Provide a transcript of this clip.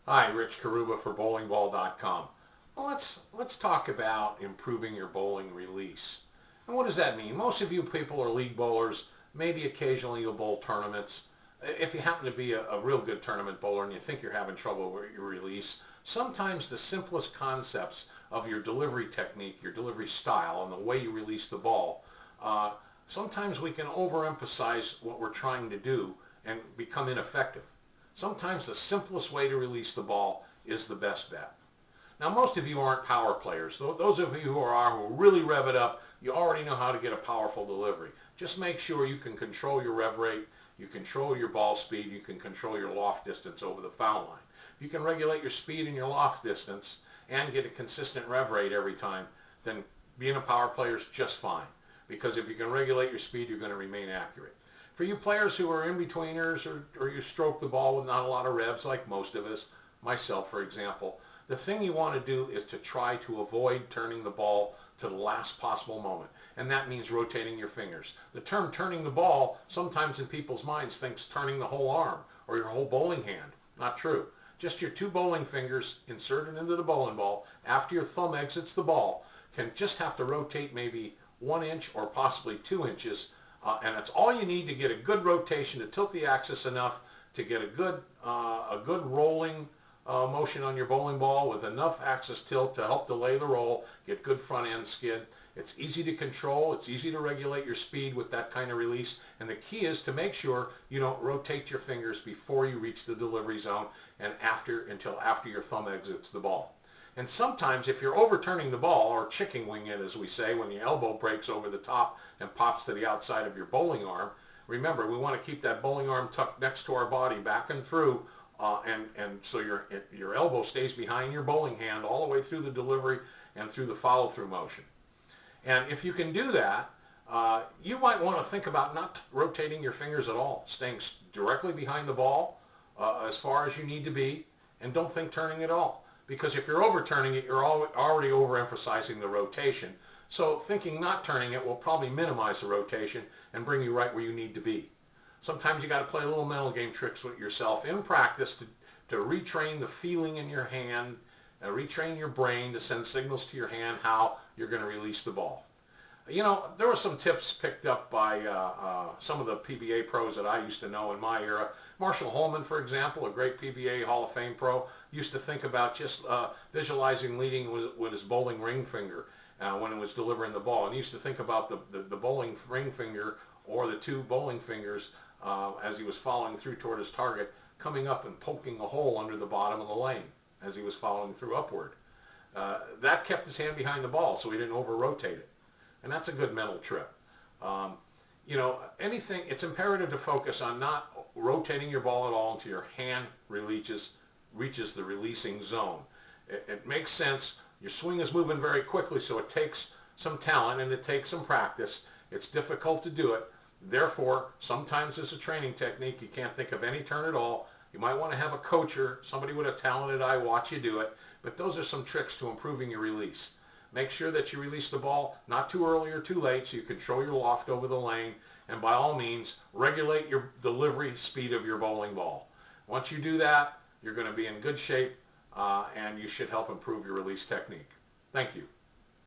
Hi, Rich Karuba for bowlingball.com. Well, let's talk about improving your bowling release. And what does that mean? Most of you people are league bowlers. Maybe occasionally you'll bowl tournaments. If you happen to be a real good tournament bowler and you think you're having trouble with your release, sometimes the simplest concepts of your delivery technique, your delivery style, and the way you release the ball, uh, sometimes we can overemphasize what we're trying to do and become ineffective. Sometimes the simplest way to release the ball is the best bet. Now, most of you aren't power players. Those of you who really rev it up, you already know how to get a powerful delivery. Just make sure you can control your rev rate, you control your ball speed, you can control your loft distance over the foul line. If you can regulate your speed and your loft distance and get a consistent rev rate every time, then being a power player is just fine. Because if you can regulate your speed, you're going to remain accurate. For you players who are in-betweeners or you stroke the ball with not a lot of revs like most of us, myself for example, the thing you want to do is to try to avoid turning the ball to the last possible moment. And that means rotating your fingers. The term turning the ball sometimes in people's minds thinks turning the whole arm or your whole bowling hand. Not true. Just your two bowling fingers inserted into the bowling ball after your thumb exits the ball can just have to rotate maybe 1 inch or possibly 2 inches, and that's all you need to get a good rotation, to tilt the axis enough to get a good rolling motion on your bowling ball with enough axis tilt to help delay the roll, get good front end skid. It's easy to control. It's easy to regulate your speed with that kind of release. And the key is to make sure you don't rotate your fingers before you reach the delivery zone and until after your thumb exits the ball. And sometimes if you're overturning the ball, or chicken wing it as we say, when the elbow breaks over the top and pops to the outside of your bowling arm, remember we want to keep that bowling arm tucked next to our body back and through, and so your elbow stays behind your bowling hand all the way through the delivery and through the follow through motion. And if you can do that, you might want to think about not rotating your fingers at all, staying directly behind the ball as far as you need to be, and don't think turning at all. Because if you're overturning it, you're already overemphasizing the rotation. So thinking not turning it will probably minimize the rotation and bring you right where you need to be. Sometimes you got to play a little mental game tricks with yourself in practice to retrain the feeling in your hand, retrain your brain to send signals to your hand how you're going to release the ball. You know, there were some tips picked up by some of the PBA pros that I used to know in my era. Marshall Holman, for example, a great PBA Hall of Fame pro, used to think about just visualizing leading with his bowling ring finger when he was delivering the ball. And he used to think about the bowling ring finger or the two bowling fingers as he was following through toward his target, coming up and poking a hole under the bottom of the lane as he was following through upward. That kept his hand behind the ball so he didn't over-rotate it. And that's a good mental trip. You know, it's imperative to focus on not rotating your ball at all until your hand reaches the releasing zone. It makes sense. Your swing is moving very quickly, so it takes some talent and it takes some practice. It's difficult to do it. Therefore, sometimes as a training technique, you can't think of any turn at all. You might want to have a coach or somebody with a talented eye watch you do it. But those are some tricks to improving your release. Make sure that you release the ball not too early or too late so you control your loft over the lane, and by all means, regulate your delivery speed of your bowling ball. Once you do that, you're going to be in good shape, and you should help improve your release technique. Thank you.